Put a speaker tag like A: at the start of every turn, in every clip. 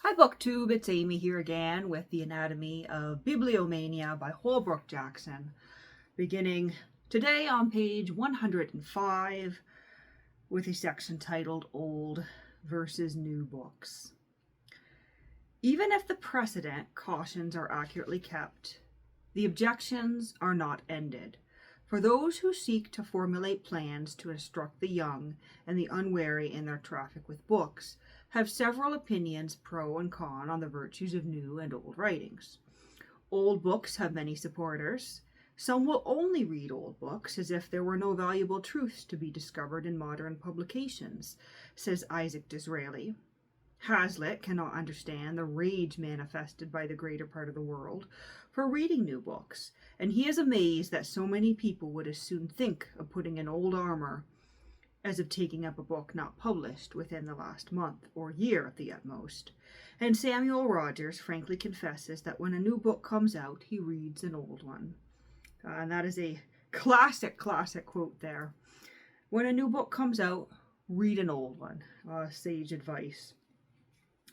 A: Hi BookTube, it's Amy here again with the Anatomy of Bibliomania by Holbrook Jackson, beginning today on page 105 with a section titled Old versus New Books. Even if the precedent cautions are accurately kept, the objections are not ended. For those who seek to formulate plans to instruct the young and the unwary in their traffic with books have several opinions pro and con on the virtues of new and old writings. Old books have many supporters. Some will only read old books as if there were no valuable truths to be discovered in modern publications, says Isaac Disraeli. Hazlitt cannot understand the rage manifested by the greater part of the world for reading new books, and he is amazed that so many people would as soon think of putting in old armor as of taking up a book not published within the last month or year at the utmost. And Samuel Rogers frankly confesses that when a new book comes out, he reads an old one. And that is a classic quote there. When a new book comes out, read an old one. Sage advice.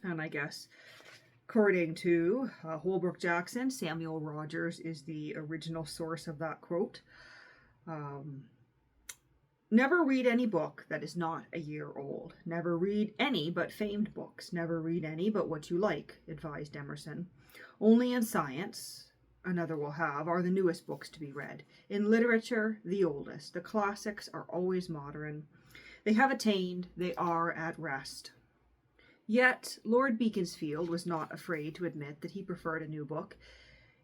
A: And I guess, according to Holbrook Jackson, Samuel Rogers is the original source of that quote. Never read any book that is not a year old. Never read any but famed books. Never read any but what you like, advised Emerson. Only in science, another will have, are the newest books to be read. In literature, the oldest. The classics are always modern. They have attained, they are at rest. Yet Lord Beaconsfield was not afraid to admit that he preferred a new book,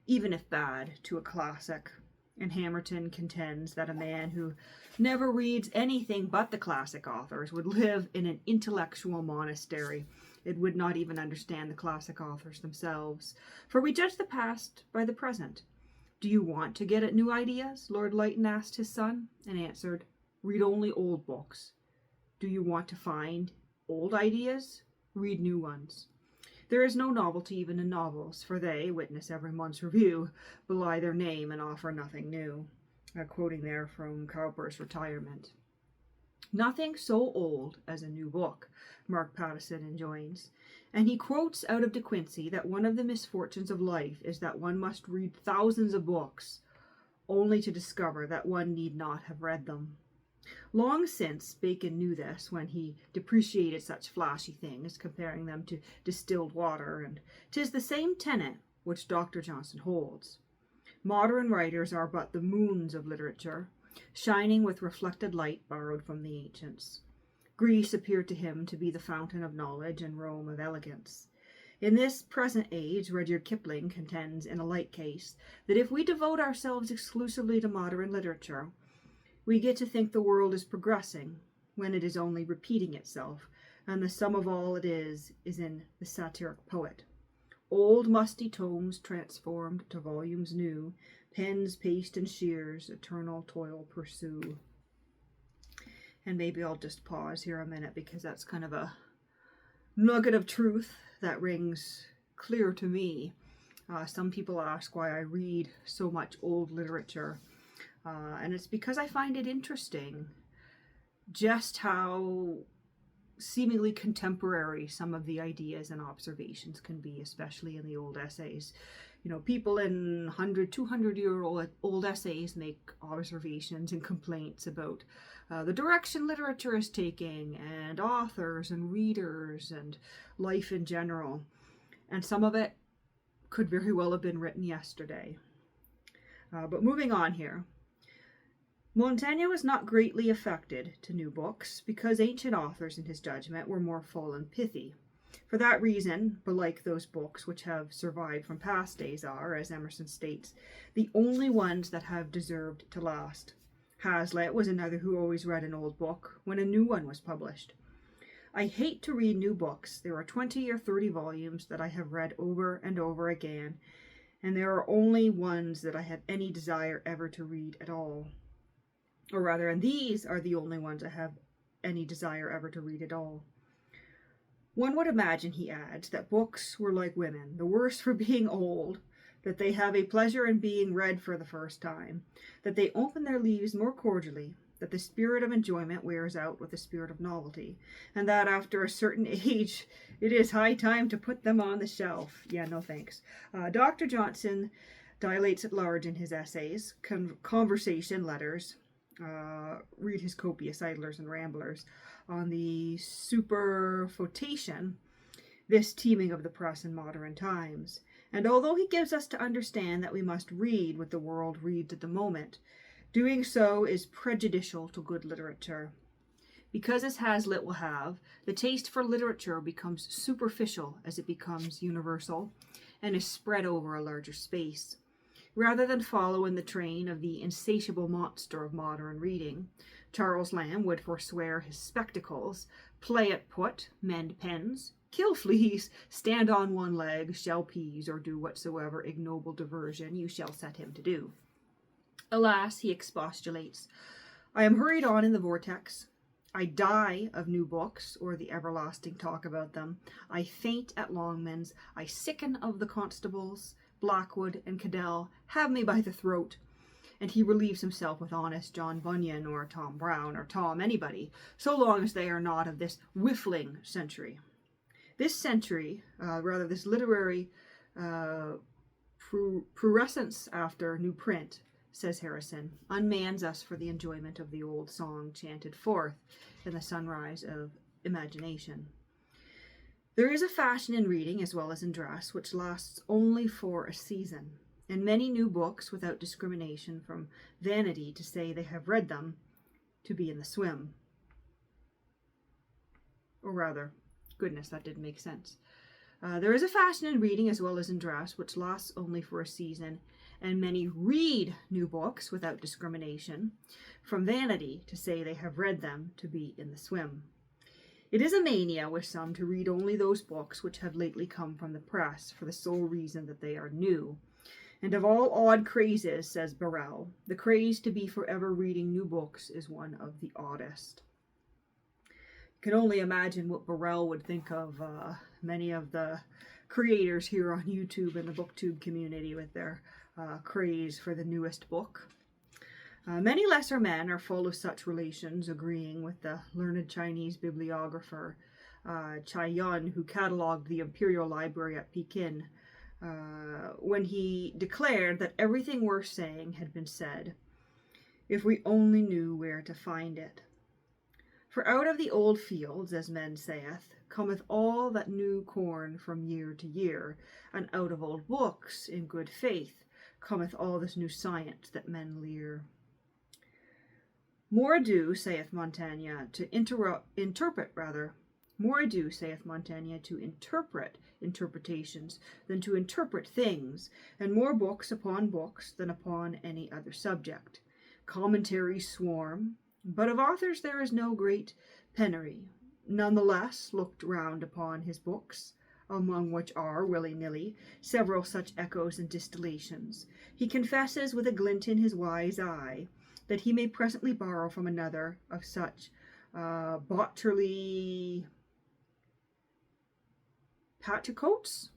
A: even if bad, to a classic. And Hamerton contends that a man who never reads anything but the classic authors would live in an intellectual monastery. It would not even understand the classic authors themselves. For we judge the past by the present. Do you want to get at new ideas? Lord Lytton asked his son, and answered, read only old books. Do you want to find old ideas? Read new ones. There is no novelty even in novels, for they, witness every month's review, belie their name and offer nothing new. Quoting there from Cowper's Retirement. Nothing so old as a new book, Mark Pattison enjoins. And he quotes out of De Quincey that one of the misfortunes of life is that one must read thousands of books, only to discover that one need not have read them. Long since Bacon knew this when he depreciated such flashy things, comparing them to distilled water, and 'tis the same tenet which Dr. Johnson holds. Modern writers are but the moons of literature, shining with reflected light borrowed from the ancients. Greece appeared to him to be the fountain of knowledge and Rome of elegance. In this present age, Rudyard Kipling contends in a like case that if we devote ourselves exclusively to modern literature, we get to think the world is progressing when it is only repeating itself, and the sum of all it is in the satiric poet. Old musty tomes transformed to volumes new, pens, paste, and shears, eternal toil pursue. And maybe I'll just pause here a minute because that's kind of a nugget of truth that rings clear to me. Some people ask why I read so much old literature. And it's because I find it interesting just how seemingly contemporary some of the ideas and observations can be, especially in the old essays. You know, people in 100, 200-year-old essays make observations and complaints about the direction literature is taking, and authors and readers and life in general. And some of it could very well have been written yesterday. But moving on here. Montaigne was not greatly affected to new books because ancient authors, in his judgment, were more full and pithy. For that reason, belike those books which have survived from past days are, as Emerson states, the only ones that have deserved to last. Hazlitt was another who always read an old book when a new one was published. I hate to read new books. There are 20 or 30 volumes that I have read over and over again, and there are only ones that I have any desire ever to read at all. Or rather, and these are the only ones I have any desire ever to read at all. One would imagine, he adds, that books were like women, the worse for being old, that they have a pleasure in being read for the first time, that they open their leaves more cordially, that the spirit of enjoyment wears out with the spirit of novelty, and that after a certain age, it is high time to put them on the shelf. Yeah, no thanks. Dr. Johnson dilates at large in his essays, conversation letters, read his copious idlers and ramblers, on the superfotation, this teeming of the press in modern times. And although he gives us to understand that we must read what the world reads at the moment, doing so is prejudicial to good literature. Because as Hazlitt will have, the taste for literature becomes superficial as it becomes universal and is spread over a larger space. Rather than follow in the train of the insatiable monster of modern reading, Charles Lamb would forswear his spectacles, play at put, mend pens, kill fleas, stand on one leg, shell peas, or do whatsoever ignoble diversion you shall set him to do. Alas, he expostulates, I am hurried on in the vortex. I die of new books, or the everlasting talk about them. I faint at Longmans. I sicken of the constables. Blackwood and Cadell have me by the throat. And he relieves himself with honest John Bunyan, or Tom Brown, or Tom anybody, so long as they are not of this whiffling century. This century, this literary pruescence after new print, says Harrison, unmans us for the enjoyment of the old song chanted forth in the sunrise of imagination. There is a fashion in reading as well as in dress which lasts only for a season, and many new books without discrimination, from vanity to say they have read them, to be in the swim. Or rather, goodness, that didn't make sense. There is a fashion in reading as well as in dress which lasts only for a season, and many read new books without discrimination, from vanity to say they have read them, to be in the swim. It is a mania with some to read only those books which have lately come from the press, for the sole reason that they are new. And of all odd crazes, says Birrell, the craze to be forever reading new books is one of the oddest. You can only imagine what Birrell would think of many of the creators here on YouTube and the BookTube community with their craze for the newest book. Many lesser men are full of such relations, agreeing with the learned Chinese bibliographer Chai Yun, who catalogued the Imperial Library at Pekin, when he declared that everything worth saying had been said, if we only knew where to find it. For out of the old fields, as men saith, cometh all that new corn from year to year, and out of old books, in good faith, cometh all this new science that men leer. More ado, saith Montaigne, to interpret interpretations than to interpret things, and more books upon books than upon any other subject. Commentaries swarm, but of authors there is no great penury. None the less looked round upon his books, among which are, willy-nilly, several such echoes and distillations. He confesses with a glint in his wise eye that he may presently borrow from another of such botterly patricotes,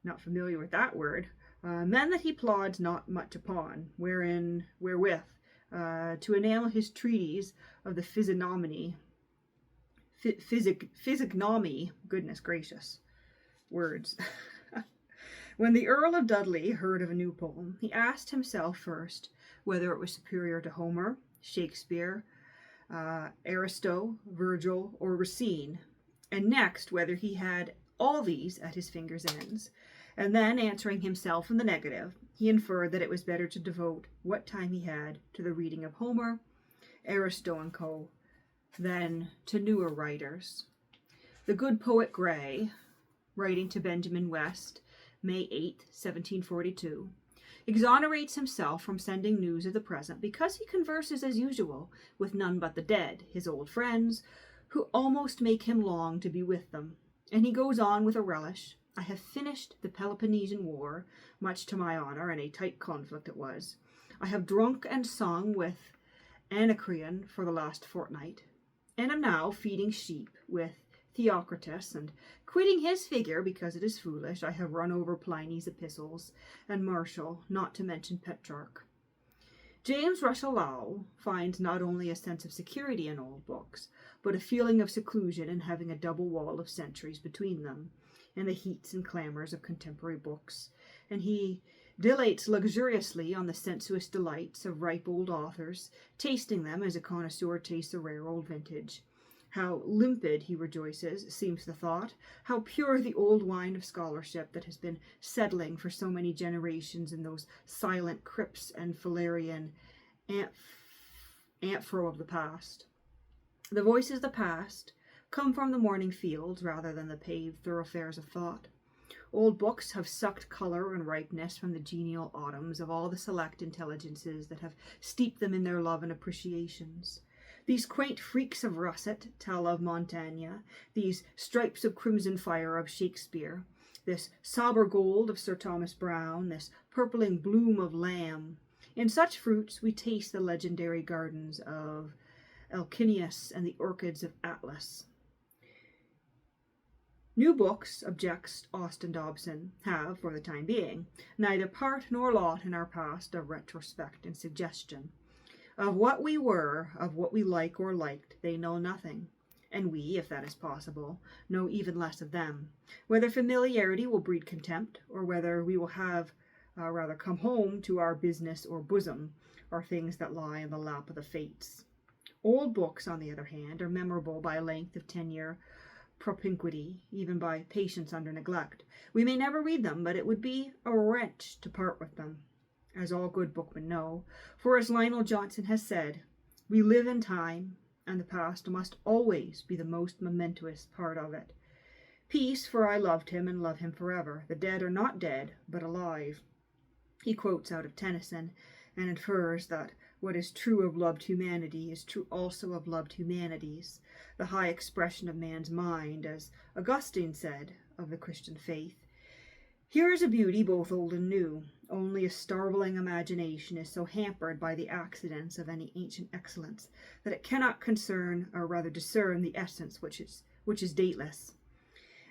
A: not familiar with that word, men that he plods not much upon, wherewith to enamel his treatise of the physiognomy, goodness gracious, words. When the Earl of Dudley heard of a new poem, he asked himself first whether it was superior to Homer, Shakespeare, Aristo, Virgil, or Racine, and next whether he had all these at his fingers' ends, and then, answering himself in the negative, he inferred that it was better to devote what time he had to the reading of Homer, Aristo and co., than to newer writers. The good poet Gray, writing to Benjamin West, May 8, 1742, exonerates himself from sending news of the present because he converses as usual with none but the dead, his old friends, who almost make him long to be with them. And he goes on with a relish, I have finished the Peloponnesian War, much to my honour, and a tight conflict it was. I have drunk and sung with Anacreon for the last fortnight, and am now feeding sheep with Theocritus, and quitting his figure because it is foolish, I have run over Pliny's epistles, and Martial, not to mention Petrarch. James Russell Lowell finds not only a sense of security in old books, but a feeling of seclusion in having a double wall of centuries between them, and the heats and clamours of contemporary books, and he dilates luxuriously on the sensuous delights of ripe old authors, tasting them as a connoisseur tastes a rare old vintage. How limpid, he rejoices, seems the thought, how pure the old wine of scholarship that has been settling for so many generations in those silent crypts and Valerian amphora of the past. The voices of the past come from the morning fields rather than the paved thoroughfares of thought. Old books have sucked colour and ripeness from the genial autumns of all the select intelligences that have steeped them in their love and appreciations. These quaint freaks of russet tell of Montaigne, these stripes of crimson fire of Shakespeare, this sober gold of Sir Thomas Browne, this purpling bloom of Lamb. In such fruits we taste the legendary gardens of Alcinous and the orchids of Atlas. New books, objects Austin Dobson, have, for the time being, neither part nor lot in our past of retrospect and suggestion. Of what we were, of what we like or liked, they know nothing, and we, if that is possible, know even less of them. Whether familiarity will breed contempt, or whether we will have rather come home to our business or bosom, are things that lie in the lap of the fates. Old books, on the other hand, are memorable by length of tenure, propinquity, even by patience under neglect. We may never read them, but it would be a wrench to part with them, as all good bookmen know, for as Lionel Johnson has said, we live in time, and the past must always be the most momentous part of it. Peace, for I loved him and love him forever. The dead are not dead, but alive. He quotes out of Tennyson, and infers that what is true of loved humanity is true also of loved humanities, the high expression of man's mind, as Augustine said of the Christian faith. Here is a beauty both old and new, only a starveling imagination is so hampered by the accidents of any ancient excellence that it cannot concern, or rather discern, the essence which is dateless.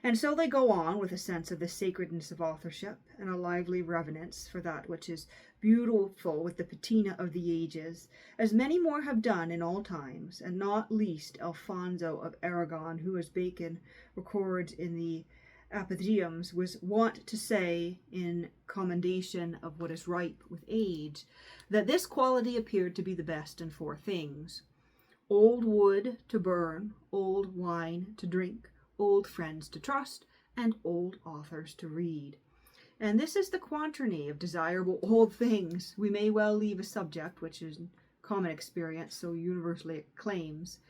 A: And so they go on with a sense of the sacredness of authorship and a lively reverence for that which is beautiful with the patina of the ages, as many more have done in all times, and not least Alfonso of Aragon, who, as Bacon records in the Apodriums, was wont to say in commendation of what is ripe with age, that this quality appeared to be the best in four things: old wood to burn, old wine to drink, old friends to trust, and old authors to read. And this is the quatrain of desirable old things. We may well leave a subject which is common experience so universally acclaims,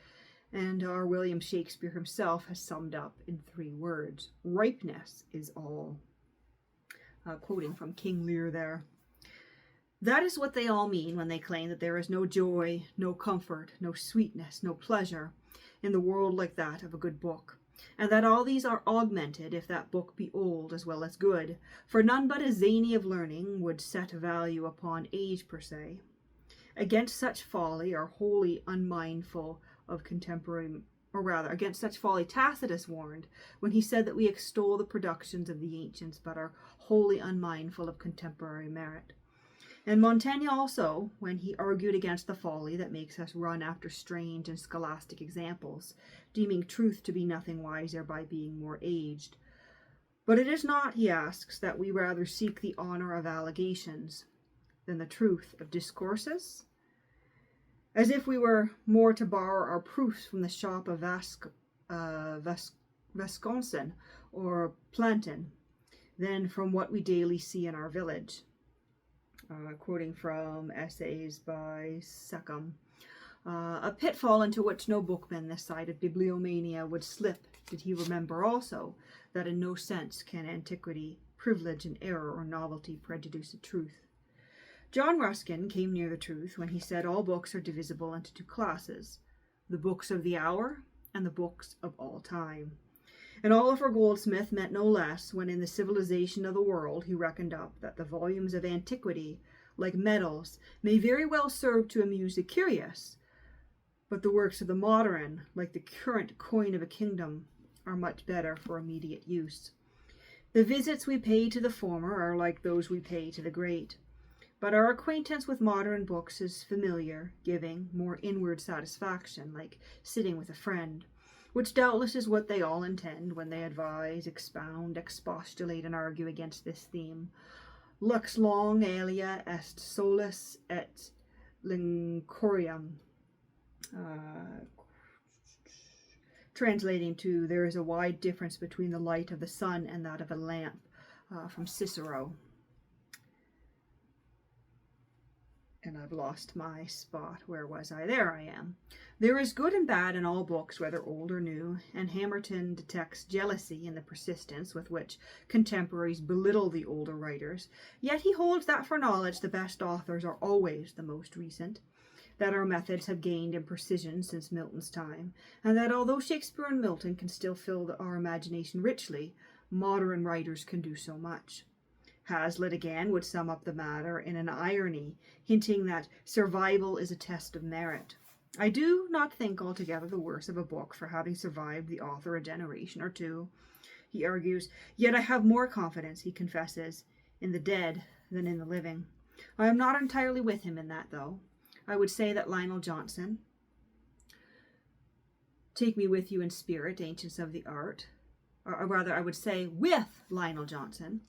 A: and our William Shakespeare himself has summed up in 3 words: ripeness is all. Quoting from King Lear there. That is what they all mean when they claim that there is no joy, no comfort, no sweetness, no pleasure in the world like that of a good book, and that all these are augmented if that book be old as well as good, for none but a zany of learning would set a value upon age per se. Against such folly are wholly unmindful of contemporary, or rather, against such folly Tacitus warned when he said that we extol the productions of the ancients, but are wholly unmindful of contemporary merit. And Montaigne also, when he argued against the folly that makes us run after strange and scholastic examples, deeming truth to be nothing wiser by being more aged. But it is not, he asks, that we rather seek the honour of allegations than the truth of discourses? As if we were more to borrow our proofs from the shop of Vasconson or Plantin than from what we daily see in our village. Quoting from essays by Seckham. A pitfall into which no bookman this side of Bibliomania would slip did he remember also that in no sense can antiquity, privilege, and error or novelty prejudice the truth. John Ruskin came near the truth when he said all books are divisible into 2 classes, the books of the hour and the books of all time. And Oliver Goldsmith meant no less when in the civilization of the world he reckoned up that the volumes of antiquity, like medals, may very well serve to amuse the curious, but the works of the modern, like the current coin of a kingdom, are much better for immediate use. The visits we pay to the former are like those we pay to the great, But our acquaintance with modern books is familiar, giving more inward satisfaction, like sitting with a friend, which doubtless is what they all intend when they advise, expound, expostulate, and argue against this theme. Lux long alia est solus et lincorium. Translating to, there is a wide difference between the light of the sun and that of a lamp, from Cicero. And I've lost my spot. Where was I? There I am. There is good and bad in all books, whether old or new, and Hamerton detects jealousy in the persistence with which contemporaries belittle the older writers, yet he holds that for knowledge the best authors are always the most recent, that our methods have gained in precision since Milton's time, and that although Shakespeare and Milton can still fill our imagination richly, modern writers can do so much. Hazlitt again would sum up the matter in an irony, hinting that survival is a test of merit. I do not think altogether the worse of a book for having survived the author a generation or two, he argues, yet I have more confidence, he confesses, in the dead than in the living. I am not entirely with him in that, though. I would say that Lionel Johnson, Take Me With You in Spirit, Ancients of the Art, or rather I would say with Lionel Johnson,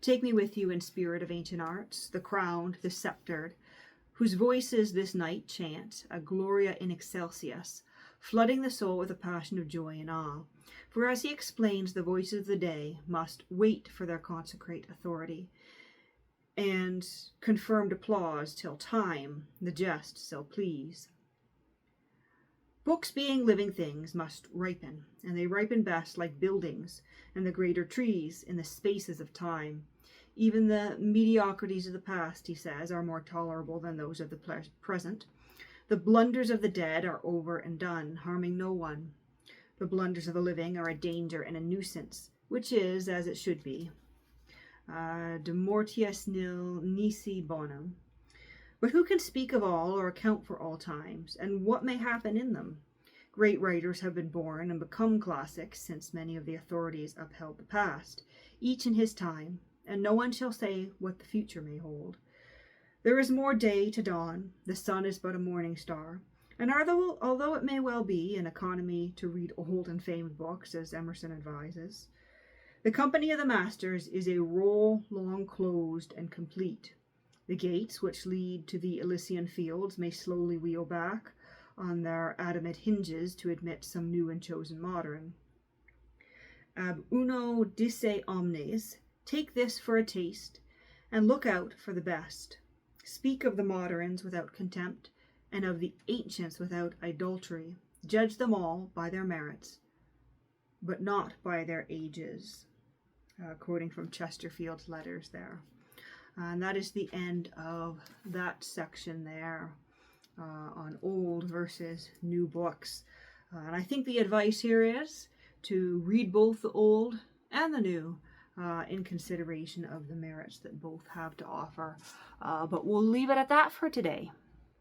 A: Take Me With You in Spirit of Ancient Arts, the crowned, the sceptered, whose voices this night chant a Gloria in Excelsis, flooding the soul with a passion of joy and awe. For as he explains, the voices of the day must wait for their consecrate authority, and confirmed applause till time, the jest, shall please. Books being living things must ripen, and they ripen best like buildings and the greater trees in the spaces of time. Even the mediocrities of the past, he says, are more tolerable than those of the present. The blunders of the dead are over and done, harming no one. The blunders of the living are a danger and a nuisance, which is as it should be. De mortiis nil nisi bonum. But who can speak of all or account for all times, and what may happen in them? Great writers have been born and become classics since many of the authorities upheld the past, each in his time, and no one shall say what the future may hold. There is more day to dawn, the sun is but a morning star, and although it may well be an economy to read old and famed books, as Emerson advises, the company of the masters is a roll long closed and complete. The gates which lead to the Elysian fields may slowly wheel back on their adamant hinges to admit some new and chosen modern. Ab uno disse omnes, take this for a taste, and look out for the best. Speak of the moderns without contempt, and of the ancients without idolatry. Judge them all by their merits, but not by their ages. Quoting from Chesterfield's letters there. And that is the end of that section there on old versus new books. And I think the advice here is to read both the old and the new in consideration of the merits that both have to offer. But we'll leave it at that for today.